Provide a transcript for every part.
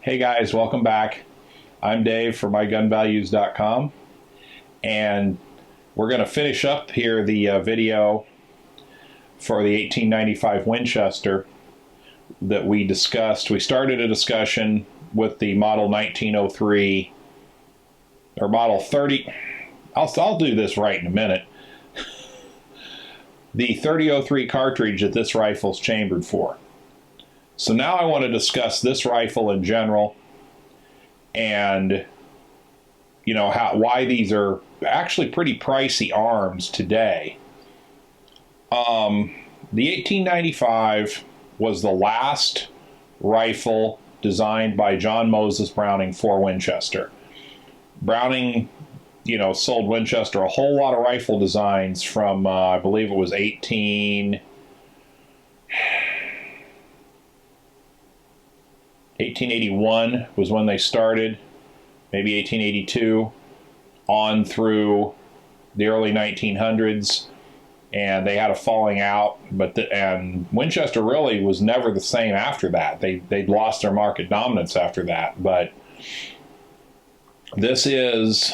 Hey guys, welcome back. I'm Dave from mygunvalues.com, and we're going to finish up here the video for the 1895 Winchester that we discussed. We started a discussion with the model 1903 or model 30. I'll do this right in a minute. The 3003 cartridge that this rifle's chambered for. So now I want to discuss this rifle in general, and why these are actually pretty pricey arms today. The 1895 was the last rifle designed by John Moses Browning for Winchester. Browning, sold Winchester a whole lot of rifle designs from, I believe it was 1881 was when they started, maybe 1882, on through the early 1900s, and they had a falling out. And Winchester really was never the same after that. They'd lost their market dominance after that. But this is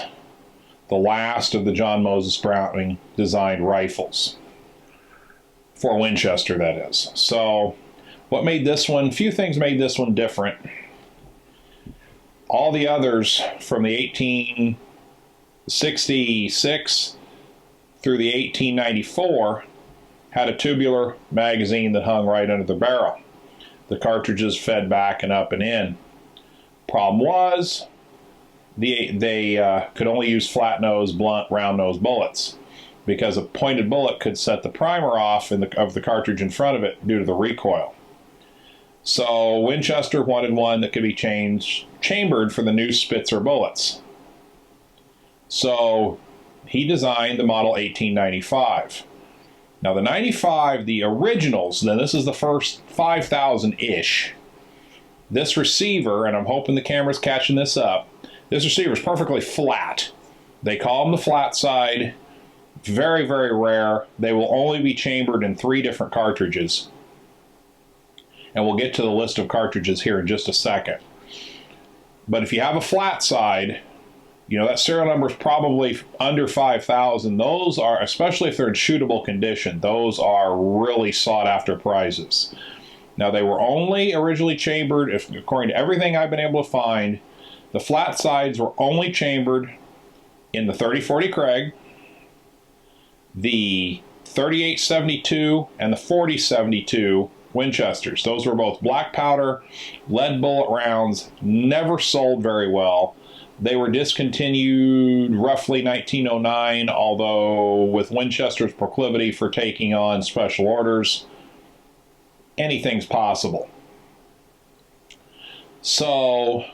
the last of the John Moses Browning designed rifles for Winchester, that is. So what made this one? A few things made this one different. All the others from the 1866 through the 1894 had a tubular magazine that hung right under the barrel. The cartridges fed back and up and in. Problem was, they could only use flat nose, blunt, round nose bullets, because a pointed bullet could set the primer off of the cartridge in front of it due to the recoil. So Winchester wanted one that could be chambered for the new Spitzer bullets. So he designed the model 1895. Now the 95, the originals, then this is the first 5,000-ish. This receiver, and I'm hoping the camera's catching this up, this receiver is perfectly flat. They call them the flat side. Very, very rare. They will only be chambered in 3 different cartridges. And we'll get to the list of cartridges here in just a second. But if you have a flat side, that serial number is probably under 5,000. Those are, especially if they're in shootable condition, those are really sought after prizes. Now, they were only originally chambered, according to everything I've been able to find, the flat sides were only chambered in the 3040 Krag, the 3872, and the 4072 Winchesters. Those were both black powder, lead bullet rounds, never sold very well. They were discontinued roughly 1909, although with Winchester's proclivity for taking on special orders, anything's possible. So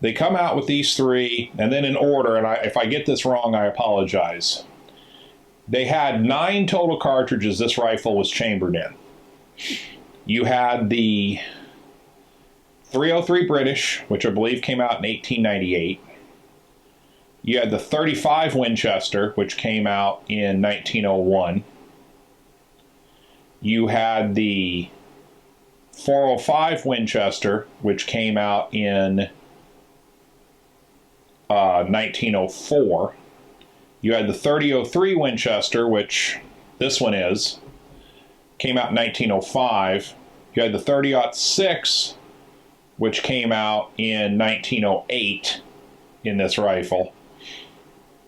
they come out with these 3, and then in order, and if I get this wrong, I apologize. They had 9 total cartridges this rifle was chambered in. You had the 303 British, which I believe came out in 1898. You had the 35 Winchester, which came out in 1901. You had the 405 Winchester, which came out in 1904. You had the 3003 Winchester, which this one is, came out in 1905. You had the 30-06, which came out in 1908 in this rifle.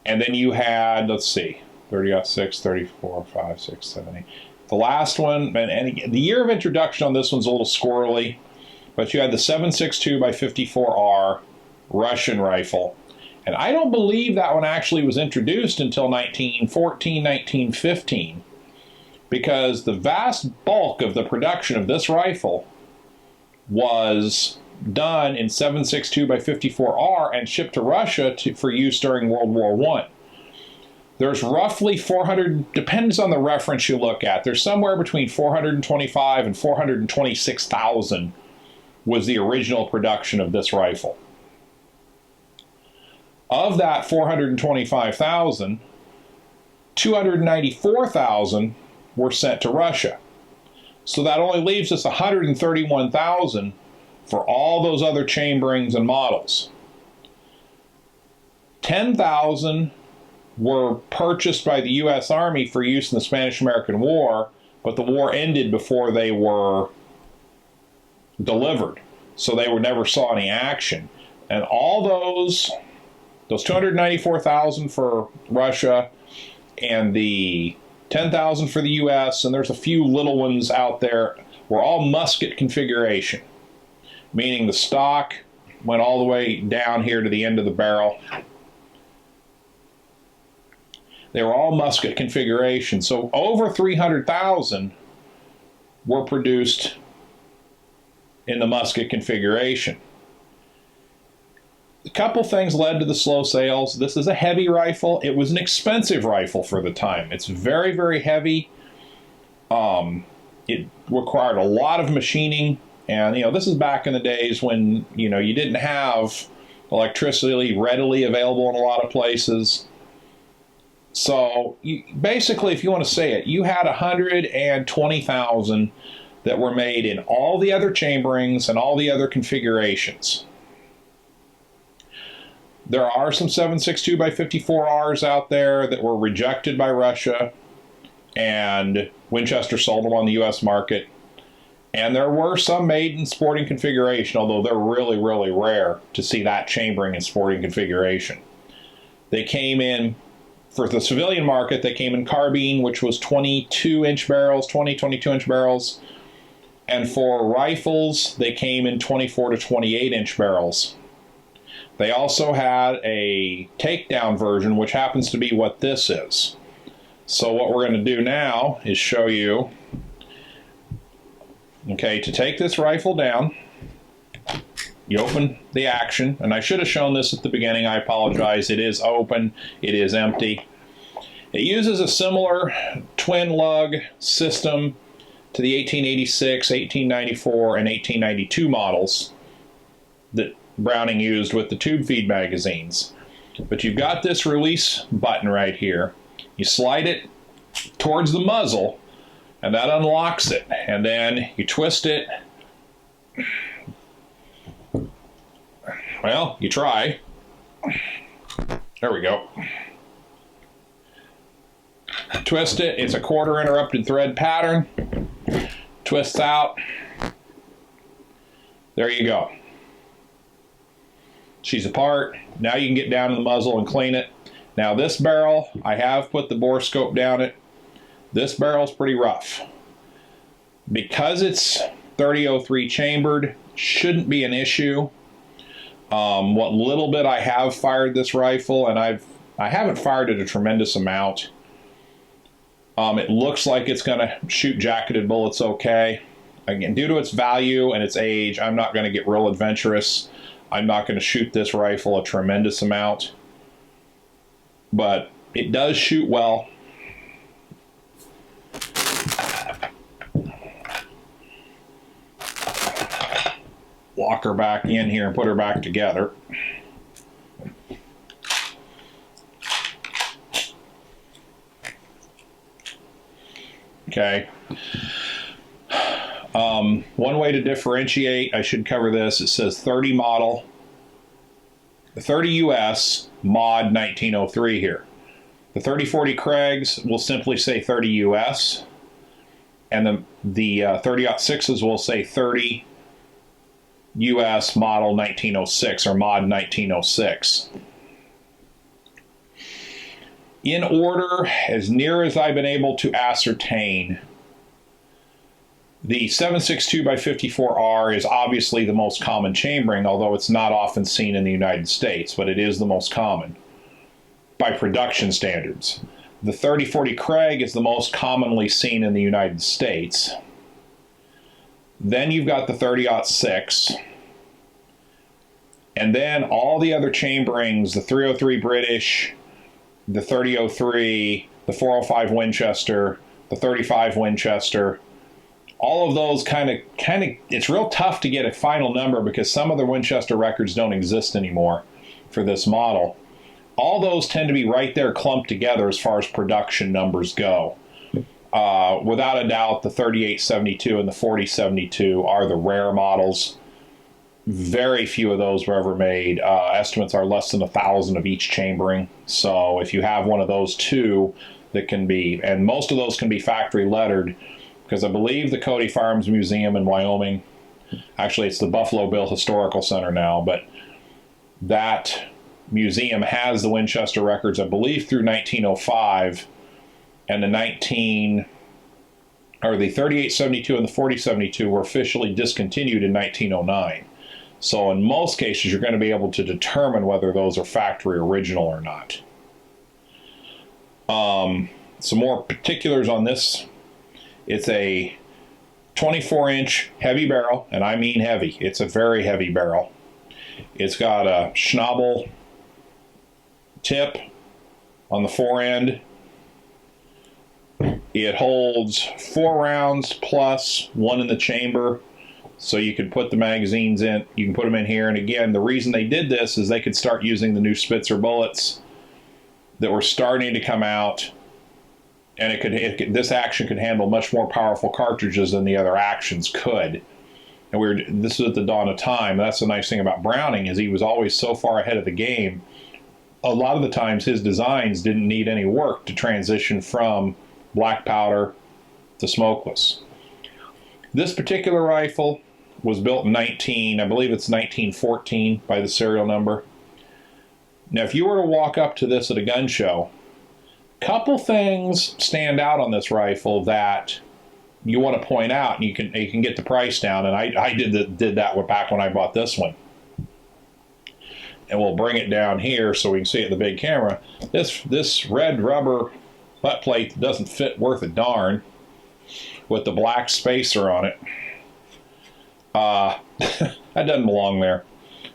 And then you had, let's see, 30-06, 34, 5, 6, 7, 8. The last one, and the year of introduction on this one's a little squirrely, but you had the 7.62 by 54R Russian rifle. And I don't believe that one actually was introduced until 1914, 1915, because the vast bulk of the production of this rifle was done in 7.62 by 54R and shipped to Russia for use during World War I. There's roughly 400, depends on the reference you look at. There's somewhere between 425 and 426,000 was the original production of this rifle. Of that 425,000, 294,000 were sent to Russia. So that only leaves us 131,000 for all those other chamberings and models. 10,000 were purchased by the U.S. Army for use in the Spanish-American War, but the war ended before they were delivered, so they never saw any action. And all those 294,000 for Russia and the 10,000 for the U.S., and there's a few little ones out there, were all musket configuration, meaning the stock went all the way down here to the end of the barrel. They were all musket configuration. So over 300,000 were produced in the musket configuration. A couple things led to the slow sales. This is a heavy rifle. It was an expensive rifle for the time. It's very, very heavy. It required a lot of machining. And, this is back in the days when, you didn't have electricity readily available in a lot of places. So basically, if you want to say it, you had 120,000 that were made in all the other chamberings and all the other configurations. There are some 7.62 by 54Rs out there that were rejected by Russia, and Winchester sold them on the U.S. market. And there were some made in sporting configuration, although they're really, really rare to see that chambering in sporting configuration. They came in, for the civilian market, they came in carbine, which was 22-inch barrels, 22-inch barrels. And for rifles, they came in 24 to 28-inch barrels. They also had a takedown version, which happens to be what this is. So what we're going to do now is show you, okay, to take this rifle down, you open the action, and I should have shown this at the beginning. I apologize. It is open. It is empty. It uses a similar twin lug system to the 1886, 1894, and 1892 models that Browning used with the tube feed magazines. But you've got this release button right here. You slide it towards the muzzle, and that unlocks it. And then you twist it. Well, you try. There we go. Twist it. It's a quarter interrupted thread pattern. Twists out. There you go. She's apart. Now you can get down to the muzzle and clean it. Now this barrel, I have put the bore scope down it. This barrel's pretty rough. Because it's 3003 chambered, shouldn't be an issue. What little bit I have fired this rifle, and I haven't fired it a tremendous amount. It looks like it's going to shoot jacketed bullets okay. Again, due to its value and its age, I'm not going to get real adventurous. I'm not going to shoot this rifle a tremendous amount. But it does shoot well. Lock her back in here and put her back together. Okay. One way to differentiate, I should cover this. It says 30 model, 30 US, mod 1903 here. The 3040 Craigs will simply say 30 US, and the 30-06s will say 30 US model 1906 or mod 1906. In order, as near as I've been able to ascertain, the 7.62 by 54R is obviously the most common chambering, although it's not often seen in the United States, but it is the most common by production standards. The 3040 Craig is the most commonly seen in the United States. Then you've got the 30-06, and then all the other chamberings, the 303 British, the 3003, the 405 Winchester, the 35 Winchester. All of those kind of, it's real tough to get a final number because some of the Winchester records don't exist anymore for this model. All those tend to be right there clumped together as far as production numbers go. Without a doubt, the 3872 and the 4072 are the rare models. Very few of those were ever made. Estimates are less than 1,000 of each chambering. So if you have one of those two that can be, and most of those can be factory lettered, because I believe the Cody Firearms Museum in Wyoming, actually it's the Buffalo Bill Historical Center now, but that museum has the Winchester records, I believe, through 1905, and the 3872 and the 4072 were officially discontinued in 1909. So in most cases, you're going to be able to determine whether those are factory original or not. Some more particulars on this. It's a 24-inch heavy barrel, and I mean heavy. It's a very heavy barrel. It's got a schnabel tip on the forend. It holds 4 rounds plus 1 in the chamber, so you can put the magazines in. You can put them in here, and again, the reason they did this is they could start using the new Spitzer bullets that were starting to come out, and this action could handle much more powerful cartridges than the other actions could. And this is at the dawn of time. That's the nice thing about Browning, is he was always so far ahead of the game. A lot of the times his designs didn't need any work to transition from black powder to smokeless. This particular rifle was built in I believe it's 1914 by the serial number. Now, if you were to walk up to this at a gun show, a couple things stand out on this rifle that you want to point out, and you can get the price down. And I did that back when I bought this one. And we'll bring it down here so we can see it in the big camera. This red rubber butt plate doesn't fit worth a darn with the black spacer on it. That doesn't belong there.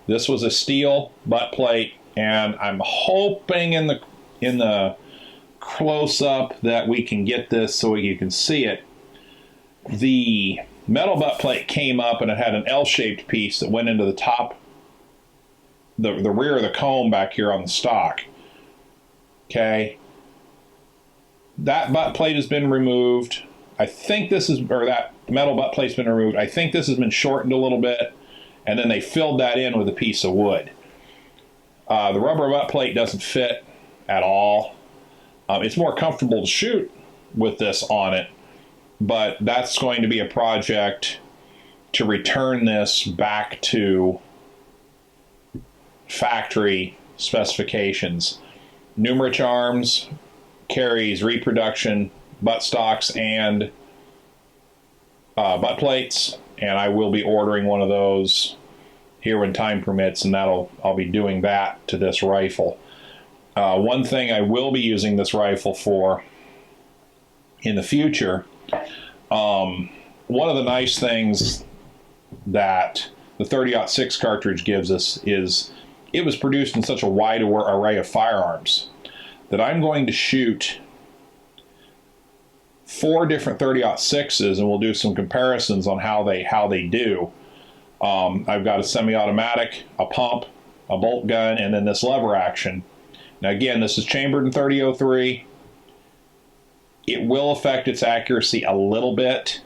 This was a steel butt plate, and I'm hoping in the close-up that we can get this so you can see it. The metal butt plate came up and it had an L-shaped piece that went into the top, the rear of the comb back here on the stock. Okay. That butt plate has been removed. I think that metal butt plate's been removed. I think this has been shortened a little bit, and then they filled that in with a piece of wood. The rubber butt plate doesn't fit at all. It's more comfortable to shoot with this on it, but that's going to be a project to return this back to factory specifications. Numerich Arms carries reproduction buttstocks and butt plates, and I will be ordering one of those here when time permits, and I'll be doing that to this rifle. One thing I will be using this rifle for in the future, one of the nice things that the 30-06 cartridge gives us is it was produced in such a wide array of firearms that I'm going to shoot 4 different 30-06s, and we'll do some comparisons on how they do. I've got a semi-automatic, a pump, a bolt gun, and then this lever action. Now again, this is chambered in 30-03. It will affect its accuracy a little bit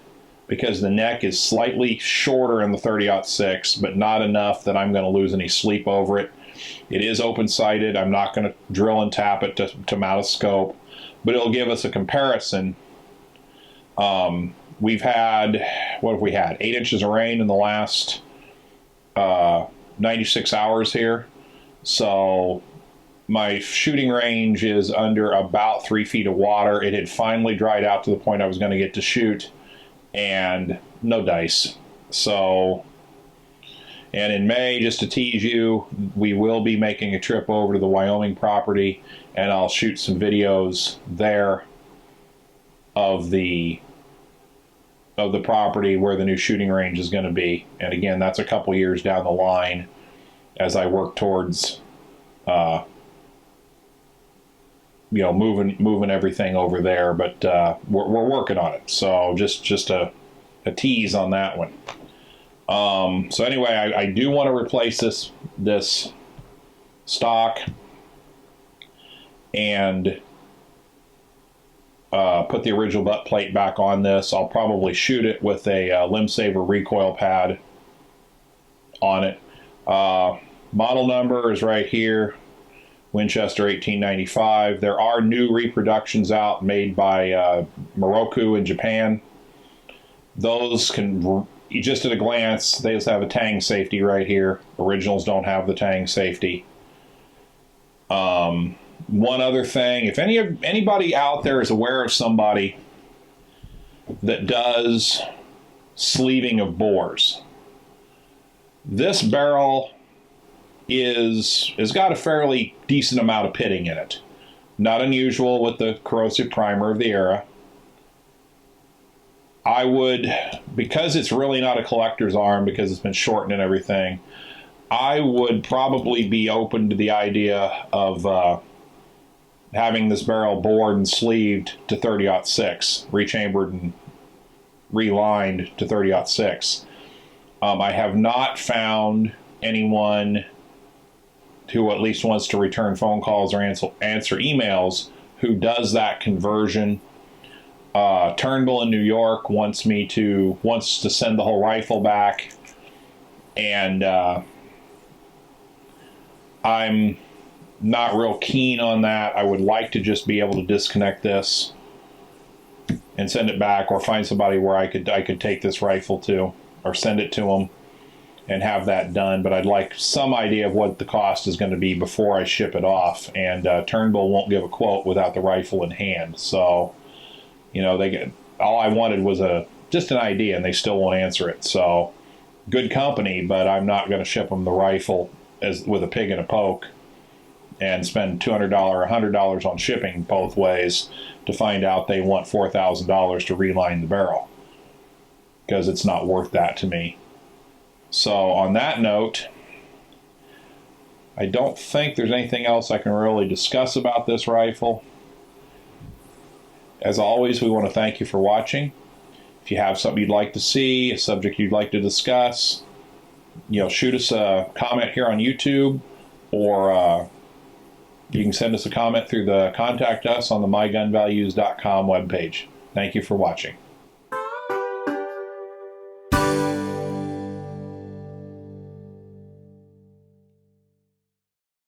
because the neck is slightly shorter in the 30-06, but not enough that I'm going to lose any sleep over it. It is open-sighted. I'm not going to drill and tap it to mount a scope, but it'll give us a comparison. We've had, what have we had? 8 inches of rain in the last 96 hours here. So my shooting range is under about 3 feet of water. It had finally dried out to the point I was going to get to shoot, and no dice. So, and in May, just to tease you, we will be making a trip over to the Wyoming property, and I'll shoot some videos there of the property where the new shooting range is going to be. And again, that's a couple years down the line as I work towards moving everything over there, but we're working on it. So just a tease on that one. So anyway, I do want to replace this stock and put the original butt plate back on this. I'll probably shoot it with a limb saver recoil pad on it. Model number is right here, Winchester 1895. There are new reproductions out made by Moroku in Japan. Those can, just at a glance, they just have a tang safety right here. Originals don't have the tang safety. One other thing, if anybody out there is aware of somebody that does sleeving of bores, this barrel has got a fairly decent amount of pitting in it. Not unusual with the corrosive primer of the era. I would, because it's really not a collector's arm, because it's been shortened and everything, I would probably be open to the idea of having this barrel bored and sleeved to 30-06, rechambered and relined to 30-06. I have not found anyone who at least wants to return phone calls or answer emails who does that conversion. Turnbull in New York wants to send the whole rifle back, and I'm not real keen on that. I would like to just be able to disconnect this and send it back, or find somebody where I could take this rifle to, or send it to them and have that done. But I'd like some idea of what the cost is going to be before I ship it off. And Turnbull won't give a quote without the rifle in hand. So, all I wanted was just an idea, and they still won't answer it. So, good company, but I'm not going to ship them the rifle with a pig and a poke and spend $200 or $100 on shipping both ways to find out they want $4,000 to reline the barrel, because it's not worth that to me. So on that note, I don't think there's anything else I can really discuss about this rifle. As always, we want to thank you for watching. If you have something you'd like to see, a subject you'd like to discuss, shoot us a comment here on YouTube, or you can send us a comment through the Contact Us on the mygunvalues.com webpage. Thank you for watching.